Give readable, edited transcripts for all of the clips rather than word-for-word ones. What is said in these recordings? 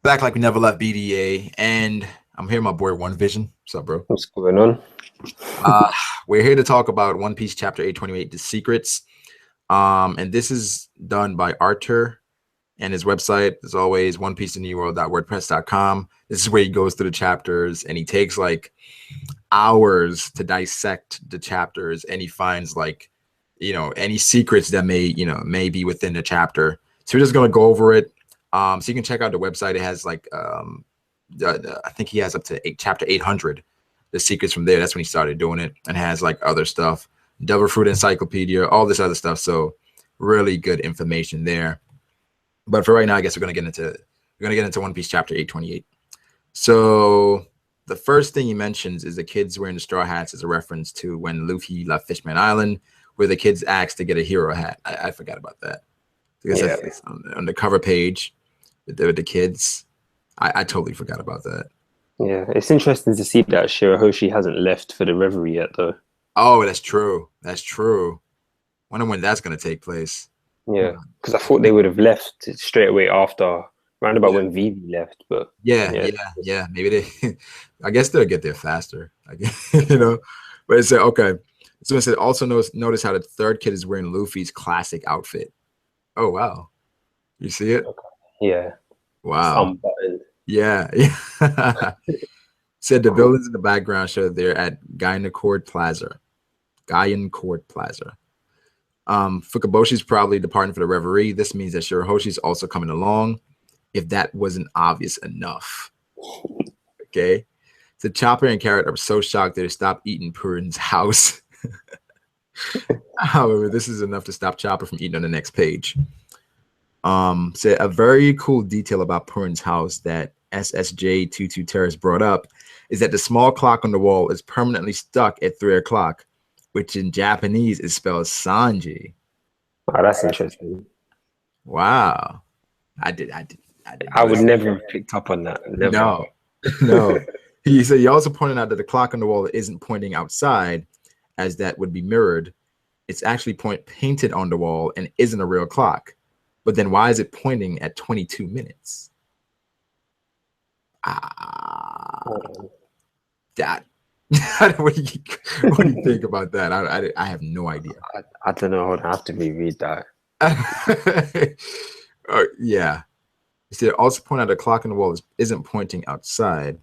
Back like we never left BDA, and I'm here, my boy One Vision. What's up, bro? What's going on? Uh, we're here to talk about One Piece Chapter 828, The Secrets. And this is done by Artur, and his website, as always, onepieceinthewworld.wordpress.com. This is where he goes through the chapters, and he takes like hours to dissect the chapters, and he finds like, any secrets that may be within the chapter. So we're just gonna go over it. So you can check out the website. It has like I think he has up to chapter 800, the secrets from there. That's when he started doing it, and has like other stuff, Devil Fruit Encyclopedia, all this other stuff. So really good information there. But for right now, I guess we're gonna get into One Piece chapter 828. So the first thing he mentions is the kids wearing the straw hats as a reference to when Luffy left Fishman Island, where the kids asked to get a hero hat. I forgot about that. Because Yeah, it's on the cover page with the kids. I totally forgot about that. yeah. It's interesting to see that Shirahoshi hasn't left for the Reverie yet, though. Oh, that's true. That's true. Wonder when that's gonna take place. Yeah, because I thought they would have left straight away after, round about Yeah, when Vivi left. But yeah, yeah, yeah, yeah. Maybe they. I guess they'll get there faster. I guess But it said okay. So it said also notice how the third kid is wearing Luffy's classic outfit. Oh wow, you see it? okay. Yeah, it's Wow. unbuttoned. Yeah, yeah. Said the buildings in the background show that they're at Guyancourt Plaza. Guyancourt Plaza. Fukaboshi's probably departing for the Reverie. This means that Shirahoshi's also coming along, if that wasn't obvious enough. Okay. So Chopper and Carrot are so shocked that they stop eating Purin's house. However, this is enough to stop Chopper from eating on the next page. So a very cool detail about Purin's house that SSJ22 Terrace brought up is that the small clock on the wall is permanently stuck at 3 o'clock, which in Japanese is spelled Sanji. Oh, that's interesting. Wow. I didn't I know would that. never have picked up on that. Never. No, no. He also pointed out that the clock on the wall isn't pointing outside, as that would be mirrored. It's actually painted on the wall and isn't a real clock. But then why is it pointing at 22 minutes? That what do you think about that? I have no idea. I don't know. Hold on, I have to reread that. Yeah. He said also point out the clock on the wall isn't pointing outside,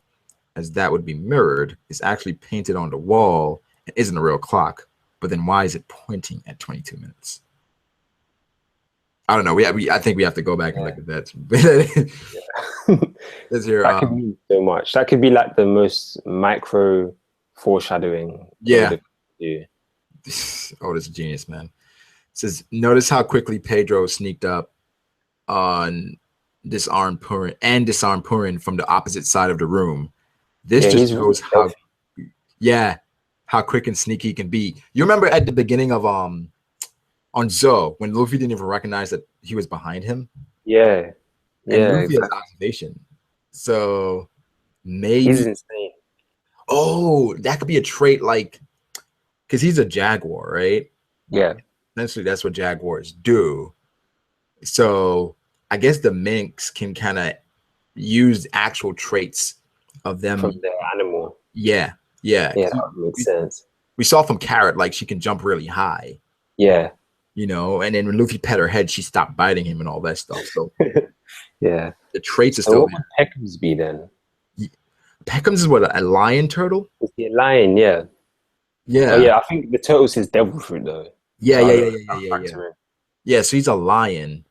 as that would be mirrored. It's actually painted on the wall and isn't a real clock. But then why is it pointing at 22 minutes? I don't know. I think we have to go back and look at that. Let's hear. That could mean so much. That could be like the most micro foreshadowing. Yeah. Yeah. Oh, this is genius, man. It says, notice how quickly Pedro sneaked up on disarmed Purin from the opposite side of the room. This just shows how quick and sneaky he can be. You remember at the beginning of on Zoe, when Luffy didn't even recognize that he was behind him. Yeah, And yeah, Luffy has observation. So maybe he's insane. Oh, that could be a trait, like, because he's a jaguar, right? Yeah, Essentially, that's what jaguars do. So I guess the minks can kind of use actual traits of them. from the animal. Yeah, yeah. Yeah, that makes sense. We saw from Carrot, like, she can jump really high. Yeah, And then when Luffy pet her head, she stopped biting him and all that stuff. So yeah. the traits are So still what would Peckham's be then? Peckham's is what, a lion turtle? Is he a lion? Yeah. Yeah. Oh yeah, I think the turtle says devil fruit though. Yeah, So yeah. Yeah, so he's a lion.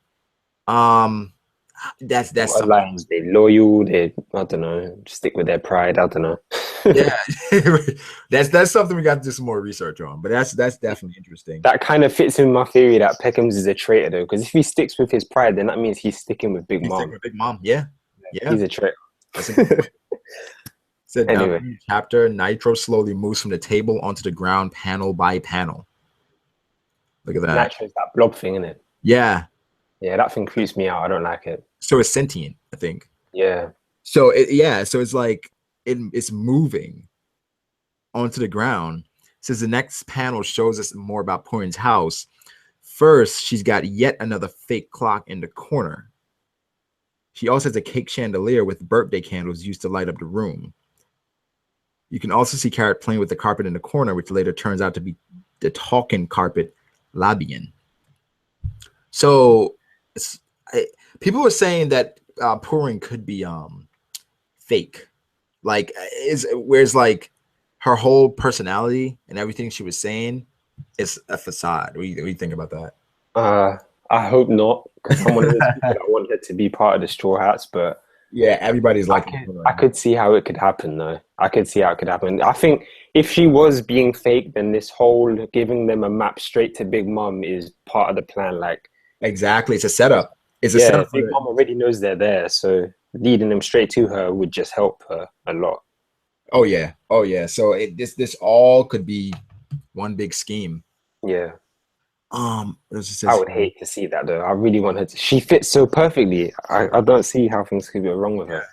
That's what are lions? They loyal. They I don't know. Stick with their pride. I don't know. Yeah. that's something we got to do some more research on. But that's definitely interesting. That kind of fits in my theory that Peckham's is a traitor though, because if he sticks with his pride, then that means he's sticking with Big He's Mom. sticking with Big Mom. Yeah. Yeah. He's a traitor. That's a Said Anyway. Now, chapter Nitro slowly moves from the table onto the ground, panel by panel. Look at that. Nitro's that blob thing, isn't it? Yeah. Yeah, that thing creeps me out. I don't like it. So it's sentient, I think. Yeah. So so it's like it's moving onto the ground. Says the next panel shows us more about Purin's house. First, she's got yet another fake clock in the corner. She also has a cake chandelier with birthday candles used to light up the room. You can also see Carrot playing with the carpet in the corner, which later turns out to be the talking carpet, Labian. So people were saying that Purin could be fake. Like, whereas like her whole personality and everything she was saying is a facade. What do you think about that? I hope not, because I'm one of those people that want her to be part of the Straw Hats, but Yeah, everybody's like, I could see how it could happen, though. I could see how it could happen. I think if she was being fake, then this whole giving them a map straight to Big Mom is part of the plan. Like, exactly, it's a setup. It's a yeah, setup. Big Mom already knows they're there, so leading them straight to her would just help her a lot. Oh yeah, oh yeah. So this all could be one big scheme. Yeah. I I would hate to see that though. I really want her to. She fits so perfectly. I don't see how things could go wrong with her.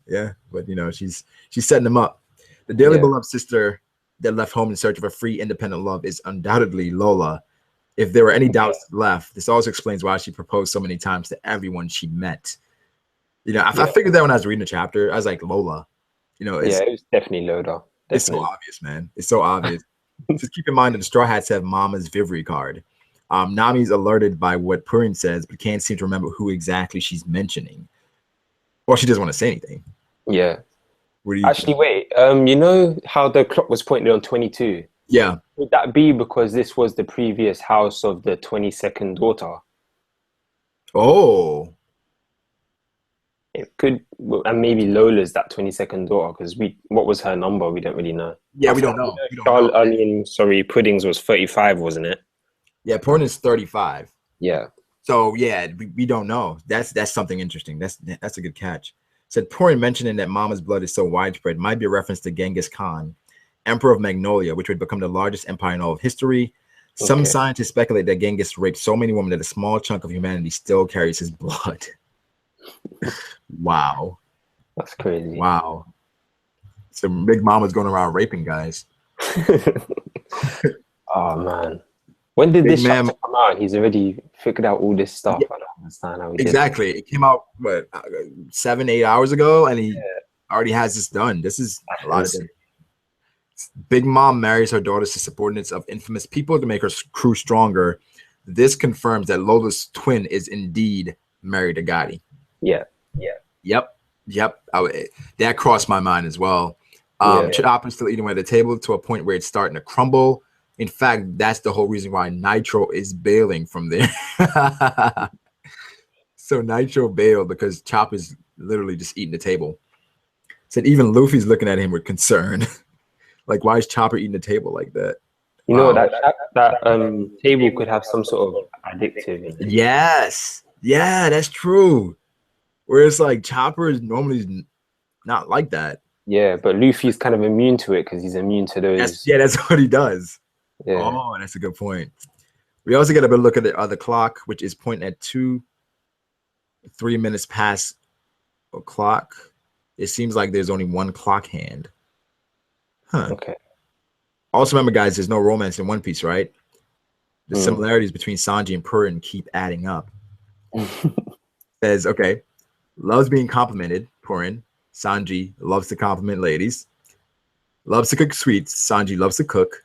Yeah. But you know, she's setting them up. The dearly beloved sister that left home in search of a free, independent love is undoubtedly Lola. If there were any doubts left, this also explains why she proposed so many times to everyone she met. You know, I figured that when I was reading the chapter, I was like, Lola. You know, it was definitely Lola. It's so obvious, man. It's so obvious. Just keep in mind that the Straw Hats have Mama's Vivri card. Nami's alerted by what Purin says, but can't seem to remember who exactly she's mentioning. Or she doesn't want to say anything. Yeah. What do you Actually, wait. You know how the clock was pointed on 22? Yeah. Would that be because this was the previous house of the 22nd daughter? Oh. It could, and maybe Lola's that 22nd daughter, because what was her number? We don't really know. Yeah, we don't know. Pudding's was 35, wasn't it? Yeah, Purin is 35. Yeah. So yeah, we don't know. That's something interesting. That's a good catch. Said Purin mentioning that Mama's blood is so widespread might be a reference to Genghis Khan, Emperor of Magnolia, which would become the largest empire in all of history. Some scientists speculate that Genghis raped so many women that a small chunk of humanity still carries his blood. Wow. That's crazy. Wow. So Big Mama's going around raping guys. Oh man. When did this chapter come out? He's already figured out all this stuff. Yeah. I don't understand how he exactly. It came out 7-8 hours ago, and he already has this done. This is a lot of things. Big Mom marries her daughters to subordinates of infamous people to make her crew stronger. This confirms that Lola's twin is indeed married to Gotti. Yeah. Yep. That crossed my mind as well. Chopper's still eating away at the table to a point where it's starting to crumble. In fact, that's the whole reason why Nitro is bailing from there. So Nitro bailed because Chop is literally just eating the table. Said even Luffy's looking at him with concern. Like, why is Chopper eating the table like that? You know, that table could have some sort of addictive in it. Yes. Yeah, that's true. Whereas like Chopper is normally not like that. Yeah, but Luffy's kind of immune to it because he's immune to those. That's what he does. Yeah. Oh, that's a good point. We also get a bit look at the clock, which is pointing at 3 minutes past o'clock. It seems like there's only one clock hand. Huh. Okay. Also, remember, guys, there's no romance in One Piece, right? The similarities between Sanji and Purin keep adding up. Says, okay, loves being complimented, Purin. Sanji loves to compliment ladies. Loves to cook sweets. Sanji loves to cook.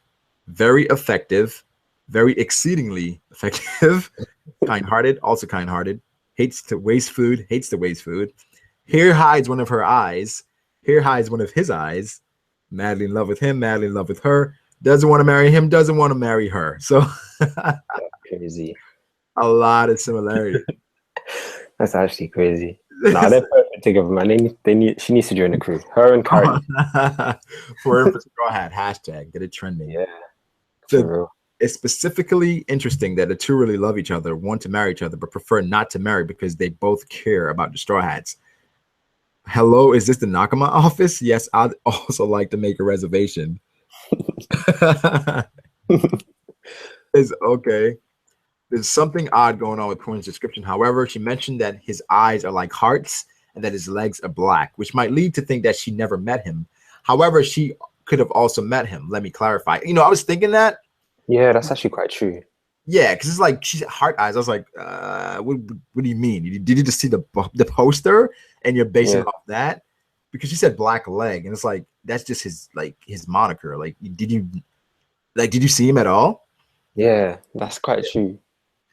Very effective. Very exceedingly effective. Kind-hearted, also kind-hearted. Hates to waste food. Hates to waste food. Here hides one of her eyes. Here hides one of his eyes. Madly in love with him. Madly in love with her. Doesn't want to marry him. Doesn't want to marry her. So crazy. A lot of similarity. That's actually crazy. Nah, they're perfect together, man. She needs to join the crew. Her and Cardi. For Straw Hat, hashtag, get it trending. Yeah. So it's specifically interesting that the two really love each other, want to marry each other, but prefer not to marry because they both care about the Straw Hats. Hello, is this the Nakama office? Yes, I'd also like to make a reservation. It's okay. There's something odd going on with Purin's description. However, she mentioned that his eyes are like hearts and that his legs are black, which might lead to think that she never met him. However, she could have also met him. Let me clarify. You know, I was thinking that. Yeah, that's actually quite true. Yeah, because it's like she's heart eyes. I was like, what do you mean? Did you just see the poster and you're basing Yeah, it off that? Because she said black leg, and it's like that's just his moniker. Like, did you see him at all? yeah, that's quite true.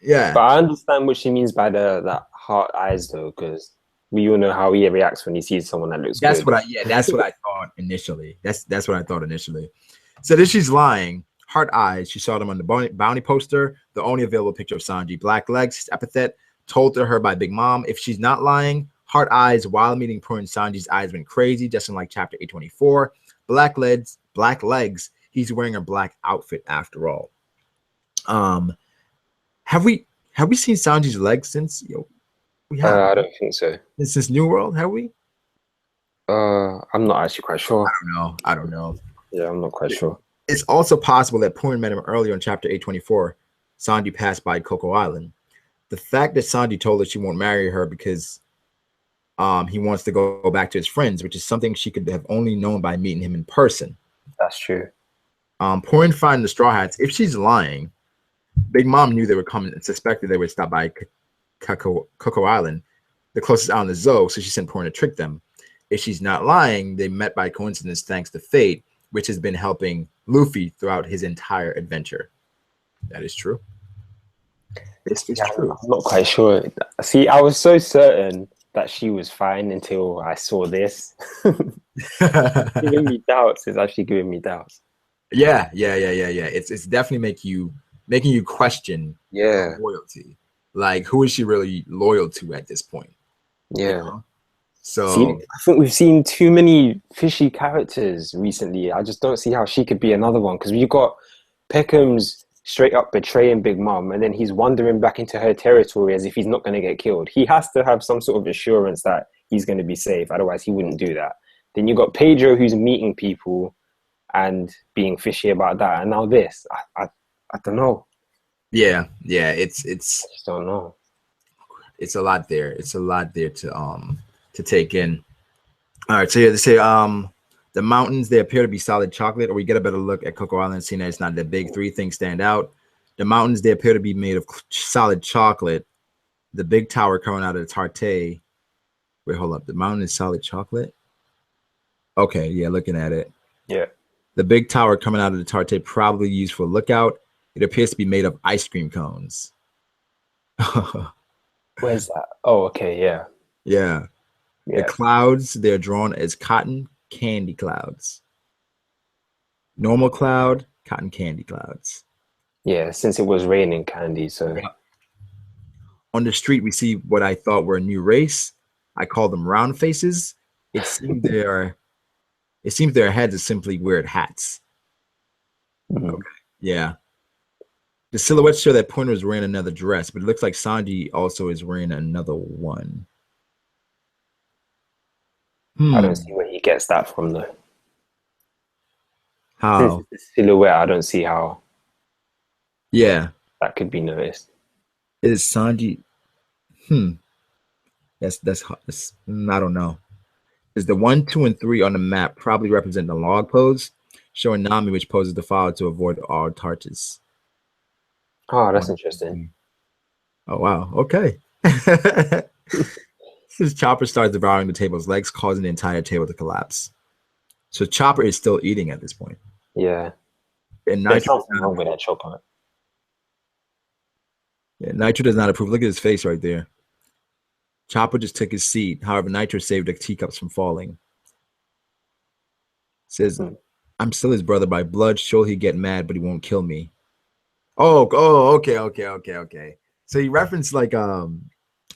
But Yeah, I understand what she means by the that heart eyes though, because we all know how he reacts when he sees someone that looks that's good. what I yeah, that's what I thought initially. That's what I thought initially. So then she's lying. Heart eyes. She saw them on the bounty poster. The only available picture of Sanji. Black legs. Epithet told to her by Big Mom. If she's not lying, heart eyes. While meeting Purin, Sanji's eyes went crazy, just in like chapter 824. Black legs. Black legs. He's wearing a black outfit after all. Um, have we seen Sanji's legs since? We have I don't think so. since New World. Have we? I'm not actually quite sure. No, I don't know. Yeah, I'm not quite sure. It's also possible that Purin met him earlier in chapter 824. Sanji passed by Coco Island. The fact that Sanji told her she won't marry her because he wants to go back to his friends, which is something she could have only known by meeting him in person. That's true. Purin finding the Straw Hats, if she's lying, Big Mom knew they were coming and suspected they would stop by Coco Island, the closest island to Zoe, so she sent Purin to trick them. If she's not lying, they met by coincidence thanks to fate, which has been helping Luffy throughout his entire adventure. That is true. This is true. I'm not quite sure. See, I was so certain that she was fine until I saw this. Giving me doubts. It's actually giving me doubts. Yeah. It's definitely making you question Yeah, loyalty. Like, who is she really loyal to at this point? yeah. You know? So See, I think we've seen too many fishy characters recently. I just don't see how she could be another one because we've got Peckham's straight up betraying Big Mom, and then he's wandering back into her territory as if he's not going to get killed. He has to have some sort of assurance that he's going to be safe, otherwise he wouldn't do that. Then you got Pedro who's meeting people and being fishy about that, and now this. I don't know. yeah, I just don't know. it's a lot there. It's a lot there to take in. All right, so yeah, they say the mountains, they appear to be solid chocolate, or we get a better look at Coco Island, seeing that it's not that big. Three things stand out. The mountains, they appear to be made of solid chocolate. The big tower coming out of the Tarte. Wait, hold up. The mountain is solid chocolate? Okay, yeah, looking at it. Yeah. The big tower coming out of the Tarte, probably used for a lookout. It appears to be made of ice cream cones. Where's that? Oh, okay, yeah. Yeah. The Yeah. clouds, they're drawn as cotton candy clouds. Normal cloud, cotton candy clouds. Yeah, since it was raining candy, so Yeah. On the street, we see what I thought were a new race. I call them round faces. It seems their heads are simply weird hats. Mhm. Yeah. The silhouettes show that Pointer is wearing another dress, but it looks like Sanji also is wearing another one. I don't see where he gets that from though. Since How? it's the silhouette, I don't see how Yeah. that could be noticed. Is Sanji? Hmm. That's I don't know. Is the 1, 2, and 3 on the map probably represent the log pose, showing Nami which poses to follow to avoid all tarches. Oh, that's interesting. Oh wow. Okay. Since Chopper starts devouring the table's legs, causing the entire table to collapse. So Chopper is still eating at this point. Yeah. And There's Nitro, something wrong with that chocolate. Nitro does not approve. Look at his face right there. Chopper just took his seat. However, Nitro saved the teacups from falling. Says, I'm still his brother by blood. Sure, he'd get mad, but he won't kill me. Okay. So he referenced like, I'm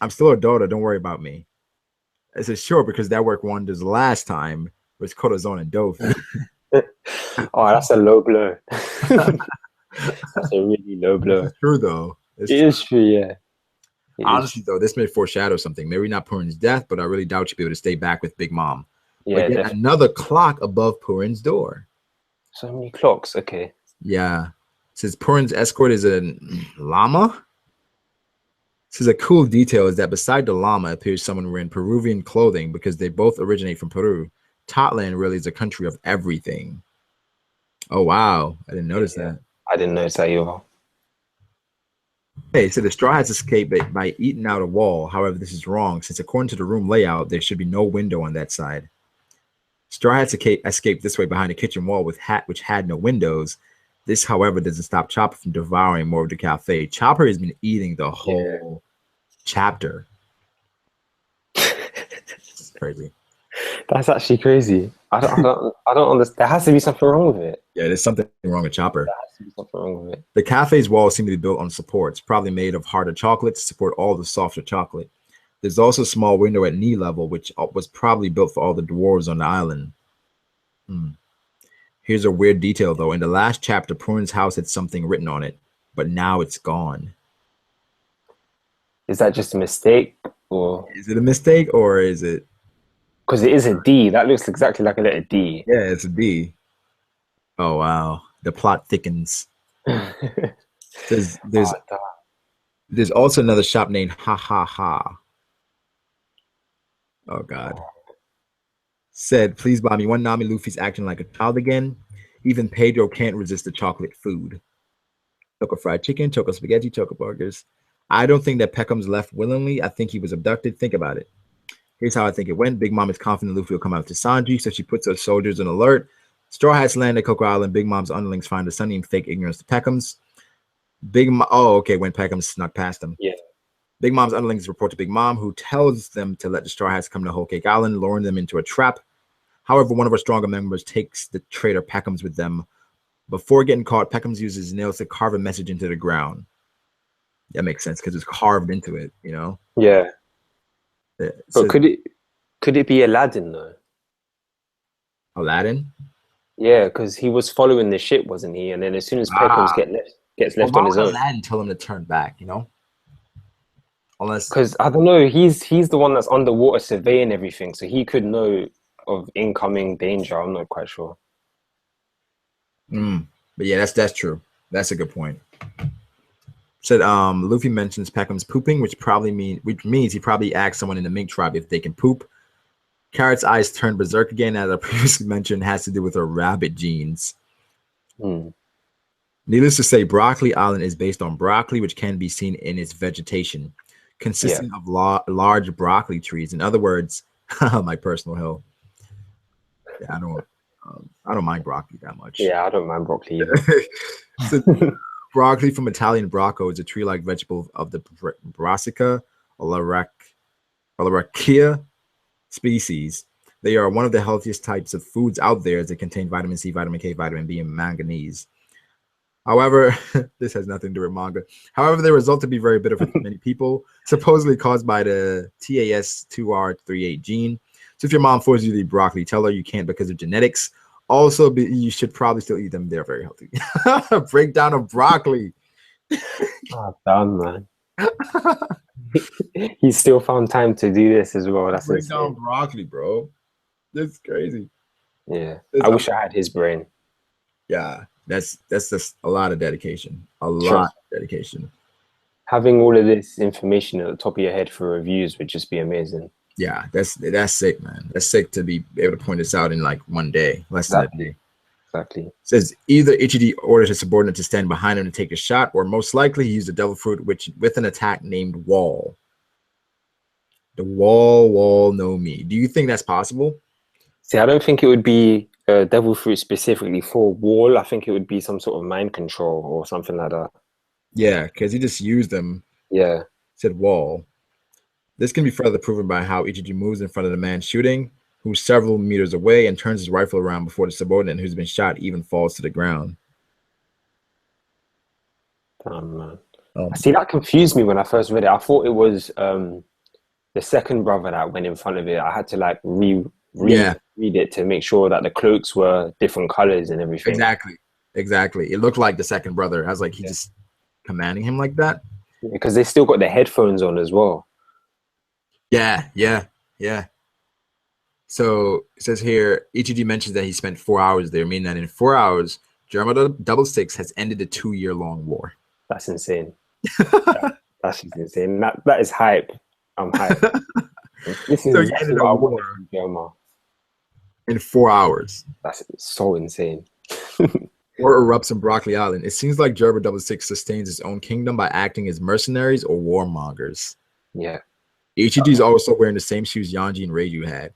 still a daughter. Don't worry about me. I said, sure, because that worked wonders last time was Corazon and Dofi. Oh, that's a low blow. That's a really low blow. It's true, though. It is true, yeah. Honestly, though, this may foreshadow something. Maybe not Purin's death, but I really doubt she'll be able to stay back with Big Mom. Yeah, but yet another clock above Purin's door. So many clocks, okay. Yeah. It says Purin's escort is a llama. Says a cool detail is that beside the llama appears someone wearing Peruvian clothing because they both originate from Peru. Totland really is a country of everything. Oh wow, I didn't notice that. I didn't notice that either. Hey, so the Straw Hats escape it by eating out a wall. However, this is wrong, since according to the room layout, there should be no window on that side. Straw Hats escaped this way behind a kitchen wall which had no windows. This, however, doesn't stop Chopper from devouring more of the cafe. Chopper has been eating the Yeah. whole chapter. It's crazy. That's actually crazy. I don't understand. There has to be something wrong with it. Yeah, there's something wrong with Chopper. There has to be something wrong with it. The cafe's walls seem to be built on supports, probably made of harder chocolate to support all the softer chocolate. There's also a small window at knee level, which was probably built for all the dwarves on the island. Here's a weird detail, though. In the last chapter, Prune's house had something written on it, but now it's gone. Is that just a mistake, or Is it a mistake, or is it? because it is a D? That looks exactly like a letter D. Yeah, it's a D. Oh, wow. The plot thickens. There's there's also another shop named Ha Ha Ha. Oh, God. Said, please buy me one Nami. Luffy's acting like a child again. Even Pedro can't resist the chocolate food. Choco fried chicken, choco spaghetti, choco burgers. I don't think that Peckham's left willingly. I think he was abducted. Think about it. Here's how I think it went. Big Mom is confident Luffy will come out to Sanji, so she puts her soldiers on alert. Straw Hats land at Coco Island. Big Mom's underlings find the Sunny and fake ignorance to Peckham's. When Peckham snuck past them. Yeah. Big Mom's underlings report to Big Mom, who tells them to let the Straw Hats come to Whole Cake Island, luring them into a trap. However, one of our stronger members takes the traitor Peckham's with them. Before getting caught, Peckham's uses nails to carve a message into the ground. That makes sense because it's carved into it, you know? Yeah. So, But could it be Aladdin though? Aladdin? Yeah, because he was following the ship, wasn't he? And then as soon as Peckham's gets left on his own. Aladdin tell him to turn back, you know? Unless, Because I don't know, he's the one that's underwater surveying everything, so he could know of incoming danger. I'm not quite sure. but yeah, that's true. That's a good point. Said Luffy mentions Peckham's pooping, which means he probably asked someone in the Mink tribe if they can poop. Carrot's eyes turned berserk again, as I previously mentioned, has to do with her rabbit genes. Needless to say, Broccoli Island is based on broccoli, which can be seen in its vegetation, consisting of large broccoli trees. In other words, my personal hill. Yeah, I don't mind broccoli that much. Yeah, I don't mind broccoli either. So, broccoli from Italian brocco is a tree-like vegetable of the Brassica oleracea species. They are one of the healthiest types of foods out there, as they contain vitamin C, vitamin K, vitamin B, and manganese. However, this has nothing to do with manga. However, they result to be very bitter for many people, supposedly caused by the TAS2R38 gene. So if your mom forces you to eat broccoli, tell her you can't because of genetics. Also, you should probably still eat them. They're very healthy. Breakdown of broccoli. Oh, damn, man. He still found time to do this as well. That's breakdown insane. Broccoli, bro. That's crazy. Yeah, I wish I had his brain. Yeah, that's just a lot of dedication. A lot of dedication. Having all of this information at the top of your head for reviews would just be amazing. Yeah, that's sick, man. That's sick to be able to point this out in like one day, less than a day. Exactly. It says either Ichiji orders his subordinate to stand behind him to take a shot, or most likely he used a devil fruit with an attack named Wall. The wall no me. Do you think that's possible? See, I don't think it would be devil fruit specifically for Wall. I think it would be some sort of mind control or something like that. Yeah, because he just used them. Yeah. Said Wall. This can be further proven by how Ichiji moves in front of the man shooting, who's several meters away, and turns his rifle around before the subordinate who's been shot even falls to the ground. Man. See, that confused me when I first read it. I thought it was the second brother that went in front of it. I had to like read it to make sure that the cloaks were different colors and everything. Exactly. It looked like the second brother. I was like, he just commanding him like that? Because they still got their headphones on as well. Yeah. So it says here, Ichiji mentions that he spent 4 hours there, meaning that in 4 hours, Germa Double Six has ended a 2-year-long war. That's insane. That's just insane. That is hype. I'm hype. This is so exactly what I wanted from Germa. In 4 hours. That's so insane. war erupts in Broccoli Island. It seems like Germa 66 sustains its own kingdom by acting as mercenaries or warmongers. Yeah, HEG is also wearing the same shoes Yanji and Reiju had.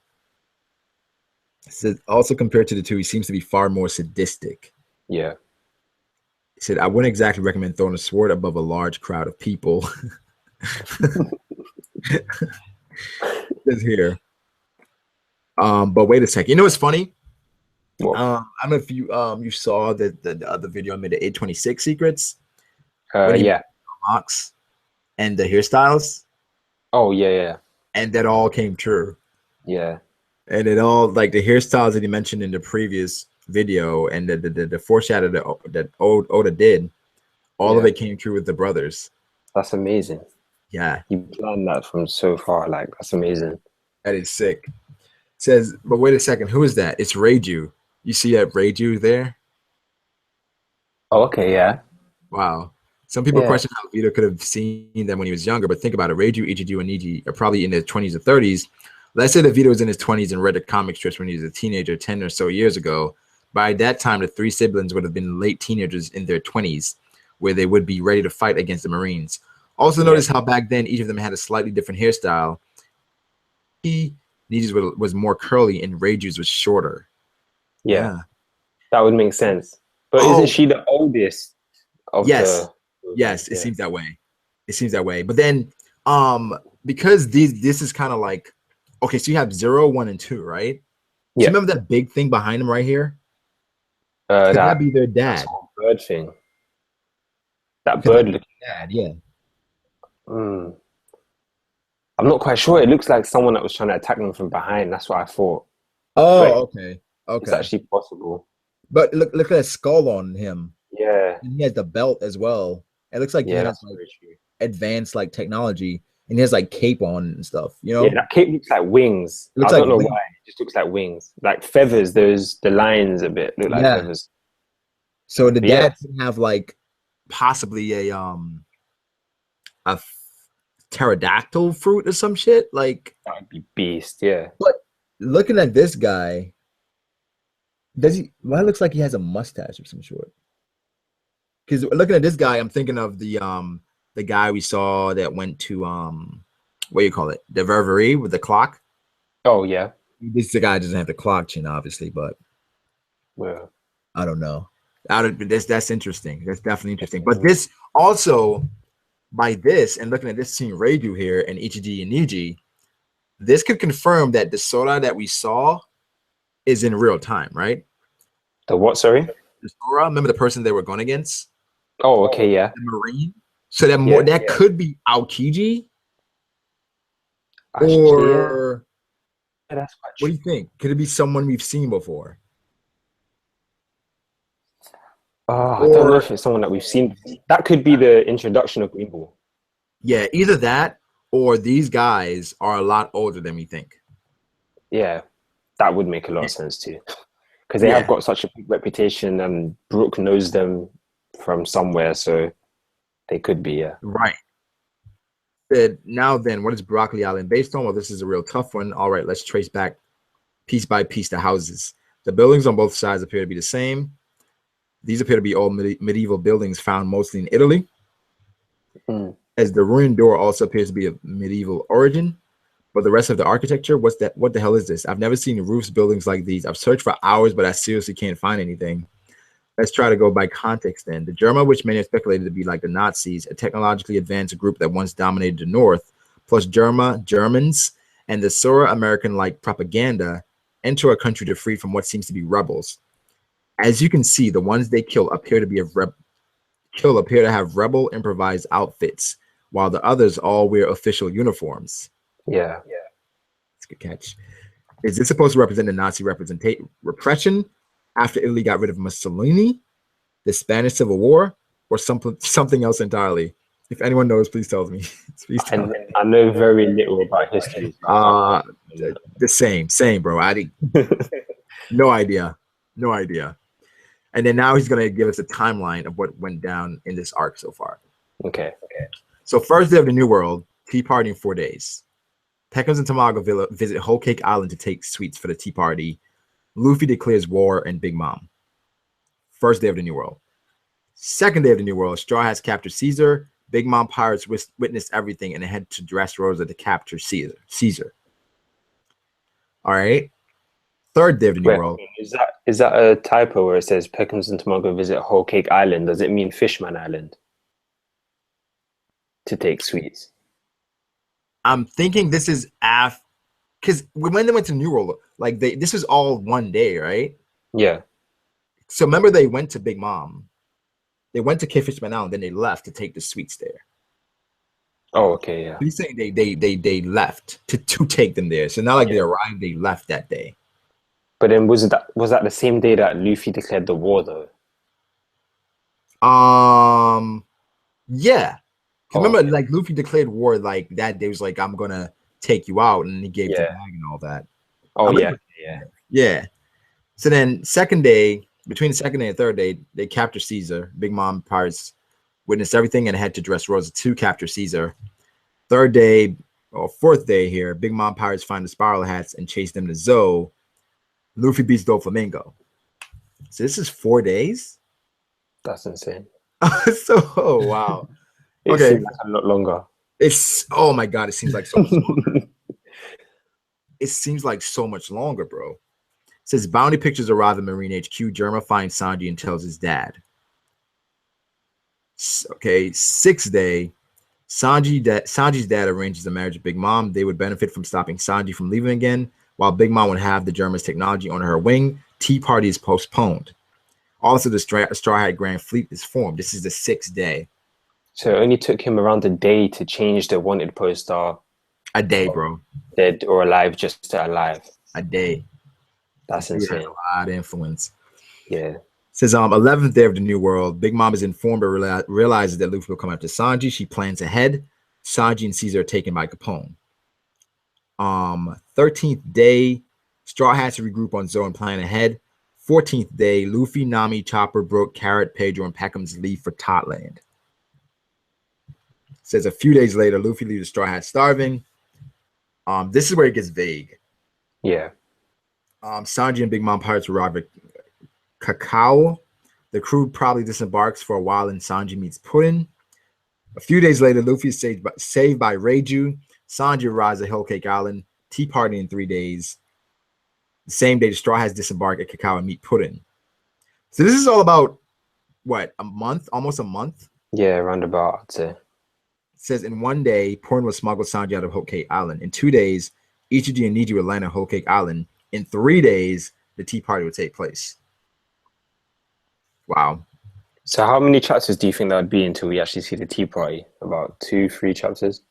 So also compared to the two, he seems to be far more sadistic. yeah. He said, I wouldn't exactly recommend throwing a sword above a large crowd of people. Says here. But wait a second. You know what's funny? Well, I don't know if you saw the other video I made, the 826 secrets when he yeah. mocks and the hairstyles, Oh, yeah, yeah, and that all came true. yeah, And it all like the hairstyles that he mentioned in the previous video and the foreshadow that Oda did, all of yeah. it came true with the brothers. That's amazing. Yeah, You planned that from so far. Like, that's amazing. that is sick. Says, but wait a second, who is that? It's Reiju. You see that Reiju there? Oh, okay, yeah, Wow. Some people yeah, question how Vito could have seen them when he was younger, but think about it. Reiju, Ichidu, and Niji are probably in their 20s or 30s. Let's say that Vito was in his 20s and read the comic strips when he was a teenager 10 or so years ago. By that time, the three siblings would have been late teenagers in their 20s, where they would be ready to fight against the Marines. Also, yeah, notice how back then each of them had a slightly different hairstyle. Niji's was more curly and Reiju's was shorter. yeah. Yeah. That would make sense. But isn't Oh, she the oldest of yes. the Yes, children? it Yeah, seems that way. It seems that way. But then because this is kind of like okay, so you have 0, 1, and 2, right? So you yeah. remember that big thing behind them right here? Could that That be their that dad? sort of bird thing. That Could that bird be looking. their dad? Yeah. Mm. I'm not quite sure. It looks like someone that was trying to attack them from behind. That's what I thought. But Oh, okay. it's Okay. actually possible. But look at that skull on him. Yeah, And he has the belt as well. It looks like he yeah, has that's like very true. advanced like technology and he has like cape on and stuff, you Yeah, know? that cape looks like wings. It looks I like don't know why. wings. It just looks like wings, like feathers. Those the lines a bit look like Yeah. feathers. So the But yeah, dad could have like possibly a pterodactyl fruit or some shit. Like, that would be beast. Yeah, but looking at this guy, does he? Well, it looks like he has a mustache of some sort. Because looking at this guy, I'm thinking of the guy we saw that went to what do you call it? The Ververie with the clock. oh yeah, This is the guy doesn't have the clock chin, obviously, but well, I don't know. That's interesting. That's definitely interesting. But definitely. this also by this and looking at this scene Reiju here and Ichiji and Niji, this could confirm that the Sora that we saw is in real time, right? The what? Sorry. The Sora, remember the person they were going against, Oh, okay, yeah, the Marine. So that more yeah. that could be Aokiji, Actually, yeah, or that's quite what do true. you think? Could it be someone we've seen before, Oh, I don't know or if it's someone that we've seen. That could be the introduction of Green Ball. yeah, either that or these guys are a lot older than we think. Yeah, that would make a lot of sense too. Because they have Yeah, got such a big reputation, and Brooke knows them from somewhere, so they could be. Yeah, right. Now then, what is Broccoli Island based on? Well, this is a real tough one. All right, let's trace back piece by piece the houses. The buildings on both sides appear to be the same. These appear to be old medieval buildings found mostly in Italy, mm. as the ruined door also appears to be of medieval origin. But the rest of the architecture, what's that? What the hell is this? I've never seen roofs buildings like these. I've searched for hours, but I seriously can't find anything. Let's try to go by context then. The Germa, which many have speculated to be like the Nazis, a technologically advanced group that once dominated the North, plus Germans, and the Sora American-like propaganda enter a country to free from what seems to be rebels. As you can see, the ones they kill appear to have rebel improvised outfits, while the others all wear official uniforms. Yeah. That's a good catch. Is this supposed to represent the Nazi repression after Italy got rid of Mussolini, the Spanish Civil War, or something else entirely? If anyone knows, please tell me. Please tell me. I know very little about history, so I can't Uh, really the same, bro. No idea, no idea. And then now he's gonna give us a timeline of what went down in this arc so far. Okay. So first day of the New World, tea party in 4 days. Peckham's and Tamago visit Whole Cake Island to take sweets for the tea party. Luffy declares war and Big Mom. First day of the New World. Second day of the New World, Straw Hats capture Caesar. Big Mom pirates witness everything and head to Dressrosa to capture Caesar. All right. Third day of the New Wait, World. is that a typo where it says Peckhams and Tomago visit Whole Cake Island? Does it mean Fishman Island to take sweets? I'm thinking this is because when they went to New World, like this was all one day, right? Yeah. So remember they went to Big Mom. They went to Fishman Island, then they left to take the sweets there. Oh, okay, yeah. He's saying they left to take them there. So not like they arrived, they left that day. But then was that the same day that Luffy declared the war though? Yeah. Remember, Okay. like Luffy declared war like that day was like, I'm gonna take you out, and he gave the Yeah. bag and all that. Oh I yeah, remember, yeah. yeah. So then second day, between the second day and third day, they capture Caesar. Big Mom pirates witnessed everything and head to Dressrosa to capture Caesar. Third day or fourth day here, Big Mom pirates find the Spiral Hats and chase them to Zoe. Luffy beats Doflamingo. So this is 4 days. That's insane. So wow. It Okay. seems like a lot longer. It's oh my god, it seems like so much longer. It seems like so much longer, bro. It says bounty pictures arrive at Marine HQ. Germa finds Sanji and tells his dad. Okay, sixth day, Sanji's dad arranges a marriage with Big Mom. They would benefit from stopping Sanji from leaving again, while Big Mom would have the Germa's technology on her wing. Tea party is postponed. Also, the Straw Hat Grand Fleet is formed. This is the 6th day. So it only took him around a day to change the wanted poster. A day, bro. Dead or alive, just to alive. A day. That's insane. A lot of influence. Yeah. It says 11th day of the New World. Big Mom is informed but realizes that Luffy will come after Sanji. She plans ahead. Sanji and Caesar are taken by Capone. 13th day, Straw Hats regroup on Zoe and plan ahead. 14th day, Luffy, Nami, Chopper, Brook, Carrot, Pedro, and Peckhams leave for Totland. Says a few days later, Luffy leaves the Straw Hat starving. This is where it gets vague. Yeah. Sanji and Big Mom pirates arrive at Cacao. The crew probably disembarks for a while, and Sanji meets Puddin. A few days later, Luffy is saved by Reiju. Sanji arrives at Whole Cake Island. Tea party in 3 days. The same day, the Straw Hats disembark at Cacao and meet Puddin. So this is all about, what, a month? Almost a month? Yeah, roundabout, I'd say. It says in 1 day, Puddin will smuggle Sanji out of Whole Cake Island. In 2 days, Ichiji and Niji will land at Whole Cake Island. In 3 days, the tea party will take place. Wow. So how many chapters do you think that would be until we actually see the tea party? About 2-3 chapters?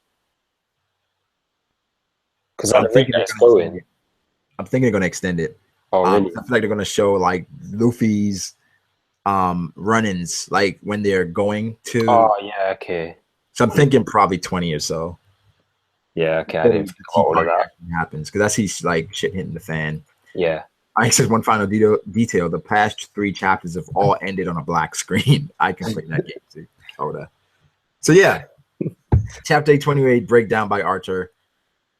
Because I'm thinking they're going to extend it. Oh, really? I feel like they're going to show like Luffy's run-ins, like when they're going to. Oh, yeah, okay. So I'm thinking probably 20 or so. Yeah, okay. I didn't think about all of that. Happens because that's he's like shit hitting the fan. Yeah. I said one final detail. The past 3 chapters have all ended on a black screen. I can play that game too. So yeah, chapter 828 breakdown by Arthur.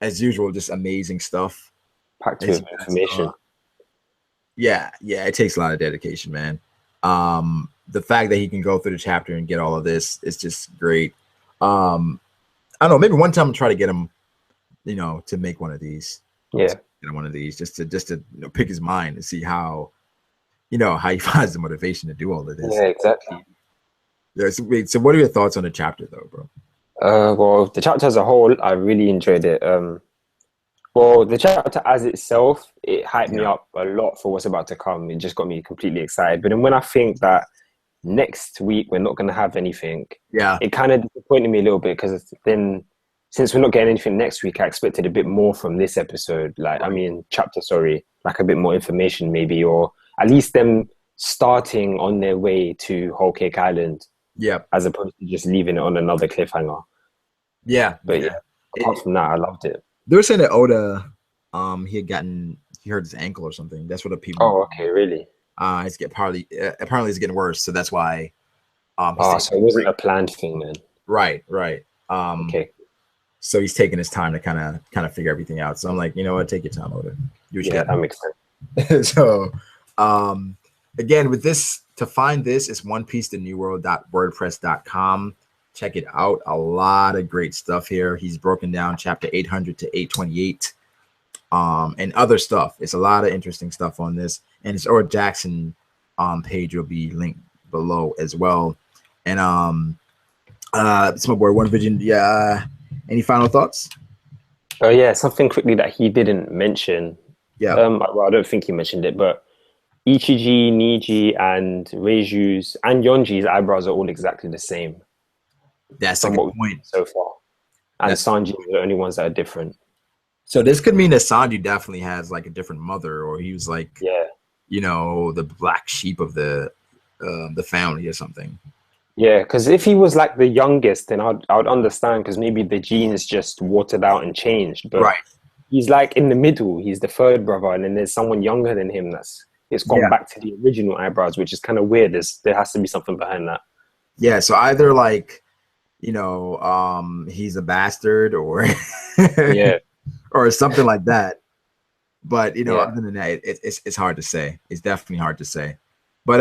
As usual, just amazing stuff. Packed with information. Yeah, it takes a lot of dedication, man. The fact that he can go through the chapter and get all of this is just great. I don't know. Maybe one time I'll try to get him, to make one of these. Yeah. One of these just to pick his mind and see how how he finds the motivation to do all of this. Yeah, exactly. Yeah, so what are your thoughts on the chapter though, bro? Well, the chapter as a whole, I really enjoyed it. Well, the chapter as itself, it hyped me up a lot for what's about to come. It just got me completely excited. But then when I think that next week we're not going to have anything, it kind of disappointed me a little bit, because then since we're not getting anything next week, I expected a bit more from this episode. Like, I mean, chapter, like a bit more information maybe, or at least them starting on their way to Whole Cake Island. Yeah. As opposed to just leaving it on another cliffhanger. Yeah. But apart from that, I loved it. They were saying that Oda, he hurt his ankle or something. That's what the people. Oh, okay, really? Apparently it's getting worse, so that's why. So it wasn't a planned thing then. Right. Okay. So he's taking his time to kind of figure everything out. So I'm like, you know what? Take your time, Oda. That makes sense. So, again, with this to find this is onepiecetheNewWorld.wordpress.com. Check it out. A lot of great stuff here. He's broken down chapter 800 to 828, and other stuff. It's a lot of interesting stuff on this, and his Or Jackson page will be linked below as well. And it's my boy One Vision. Yeah. Any final thoughts? Oh yeah, something quickly that he didn't mention. Yeah. Well, I don't think he mentioned it, but Ichiji, Niji, and Reiju's and Yonji's eyebrows are all exactly the same. That's a good point so far. And Sanji are the only ones that are different. So this could mean that Sanji definitely has like a different mother, or he was like, you know, the black sheep of the family or something. Yeah, because if he was like the youngest, then I would understand, because maybe the genes just watered out and changed. But he's like in the middle. He's the third brother, and then there's someone younger than him it's gone back to the original eyebrows, which is kind of weird. There has to be something behind that. Yeah, so either like, you know, he's a bastard, or or something like that. But you know, other than that, it's hard to say. It's definitely hard to say. But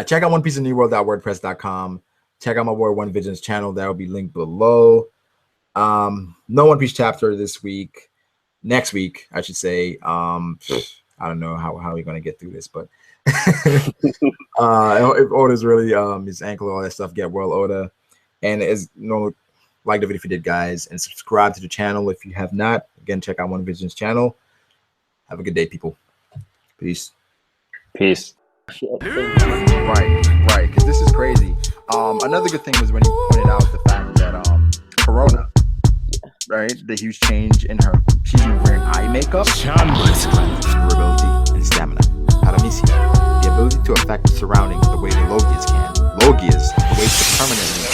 check out OnePieceOfNewWorld.wordpress.com. Check out my boy One Vision's channel. That will be linked below. No One Piece chapter this week. Next week, I should say. I don't know how we're gonna get through this, but if Oda's really his ankle, all that stuff, get well, Oda. And as you know, like the video if you did, guys, and subscribe to the channel if you have not. Again, check out One Vision's channel. Have a good day, people. Peace. Right, because this is crazy. Another good thing was when he pointed out the fact that Corona, right, the huge change in her. She's wearing eye makeup, durability, and stamina. Paramisia, the ability to affect the surroundings the way the Logias can. Logias, the way to permanently